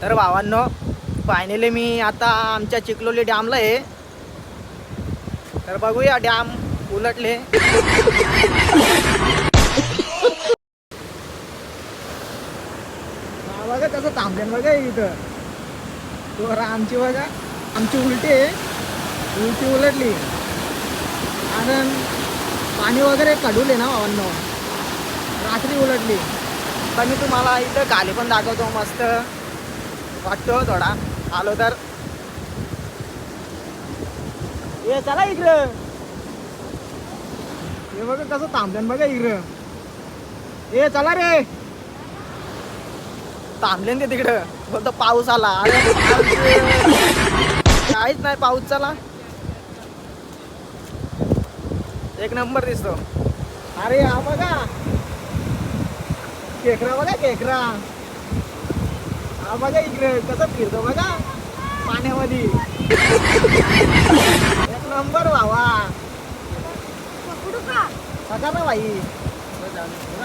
तर भावांनो, फायनली मी आता आमच्या चिखलोली डॅमला आहे. तर बघूया डॅम उलटले. बघा कसं थांबले बघा इथं. तो आमची बघा, आमची उलटी आहे, उलटी उलटली. कारण पाणी वगैरे कडूले ना भावांनो, रात्री उलटली. पण मी तुम्हाला इथं खाली पण दाखवतो. मस्त वाटतो थोडा आलो तर. ये चला इकडं. हे बघा कसं थांबलं बघा इकडं. ये चला रे. थांबले ते तिकडं. बोलतो पाऊस आला. अरे काहीच नाही पाऊस. चला, एक नंबर दिसतो. अरे हा बघा खेकडा, बघा खेकडा. हा बघा इकडे कसं फिरतो बघा पाण्यामध्ये. एक नंबर भावा. पकड ना भाई.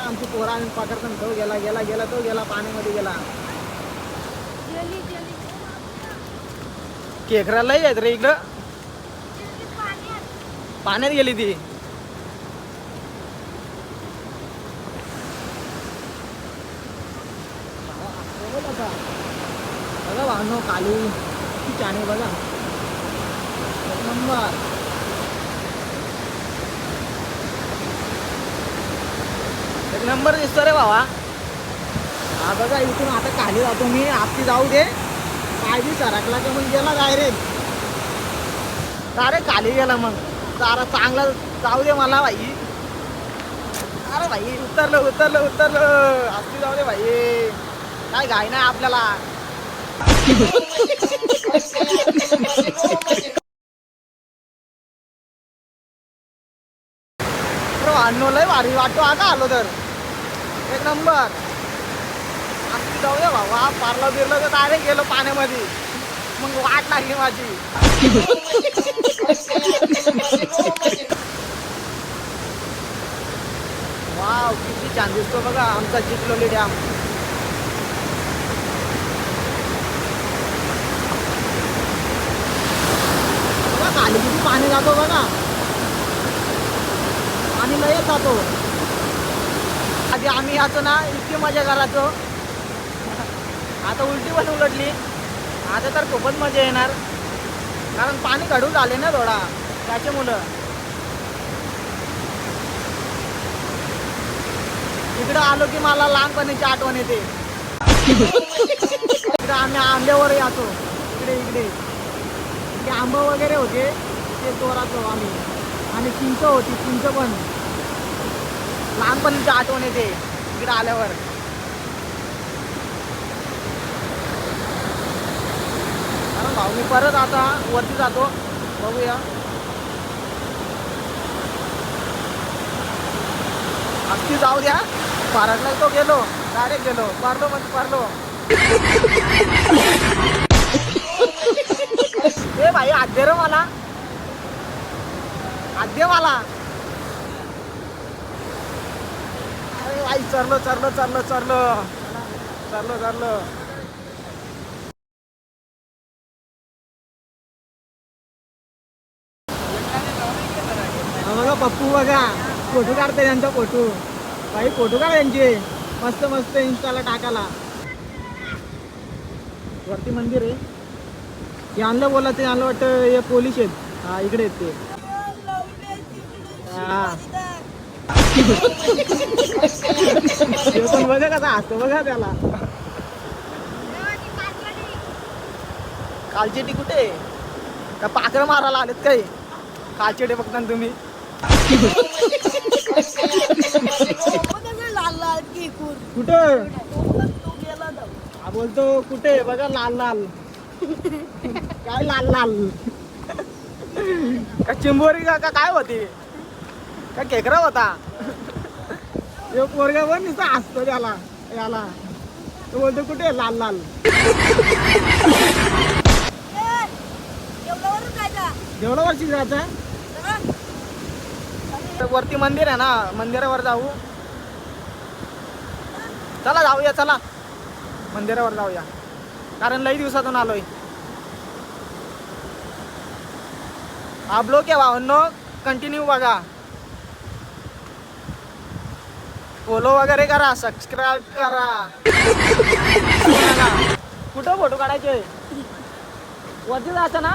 आमची पोरा पकडताना तो गेला गेला गेला तो गेला पाण्यामध्ये गेला. खेकडा लई आहेत रे इकडं. पाण्यात गेली ती. बघा भावनो काली किती छान आहे बघा. एक नंबर. एक नंबर दिसतो रे भावा. हा बघा इथून आता खाली जातो मी. आपली जाऊ दे. पाय बी सरकला की मग गेला डायरेक्ट. डायरेक्ट खाली गेला मग. तारा चांगला जाऊ दे मला भाई. अरे भाई उतरलो उतरलो उतरलो. आपली जाऊ दे भाई. काय घाई नाही आपल्याला. लय भारी वाटतो आता आलो तर. एक नंबर. आपली जाऊ दे भावा. पारला बिरलो तर डायरेक्ट गेलो पाण्यामध्ये. मग वाट लागली माझी. वाव किती छान दिसतो बघा आमचा चिखलोली डॅम. बघा खाली किती पाणी जातो बघा. पाणी लयच जातो. आधी आम्ही याचो ना इतकी मजा करायचो. आता उलटी पण उलटली. आता तर खूपच मजा येणार. कारण पाणी घडून आले ना थोडा त्याच्यामुळं. इकडं आलो की मला लहानपणीची आठवण येते. इकडे आम्ही आंब्यावर याचो. इकडे इकडे इकडे आंबा वगैरे होते ते चोराचो आम्ही. आणि चिंच होती, चिंच पण लहानपणीची आठवण येते इकडे आल्यावर. कारण भाऊ मी परत आता वरती जातो. बघूया. अगदी जाऊ द्या. पारडला तो गेलो डायरेक्ट गेलो. पारलो म्हणजे पारलो. ए भाई हात दे रे मला. हात दे मला. अरे भाई चरलो चरलो चरलो चरलो चरलो चरलो. बघा पप्पू बघा फोटो काढते त्यांचा. फोटो भाई फोटो काढ त्यांचे मस्त मस्त इंस्टाला टाकायला. वरती मंदिर आहे. हे आणलं बोला ते आणलं वाटतं. हे पोलीस आहेत. हा इकडे आहेत ते. हा पण बघा कसा हसतो बघा त्याला. कालचेटी कुठे का पाखरं मारायला आलेत काही. कालचेटे बघता तुम्ही. कुठं हा बोलतो कुठे बघा लाल लाल. काय लाल लाल. का चिंबोरी का काय होती का खेकडा होता. यो पोरगा पण नुसता हसतो त्याला याला. तो बोलतो कुठे लाल लाल. देवळावरची जायचं. वरती मंदिर आहे ना, मंदिरावर जाऊ. चला जाऊया. चला मंदिरावर जाऊया. कारण लई दिवसातून आलोय. हा ब्लॉग आहे भावांनो, कंटिन्यू बघा, फॉलो वगैरे करा, सबस्क्राईब करा. कुठं फोटो काढायचे? वरती जायचं ना,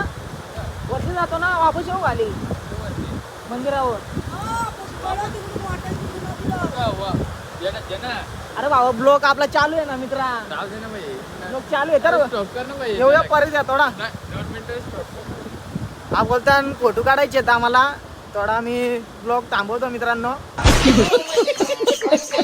वरती जातो ना, वापस येऊ खाली मंदिरावर. अरे भावा ब्लॉग आपला चालू आहे ना मित्रा, ब्लॉग चालू आहे तर येऊया परत या थोडा. हा बोलता फोटो काढायचे आहेत आम्हाला, थोडा मी ब्लॉग थांबवतो मित्रांनो.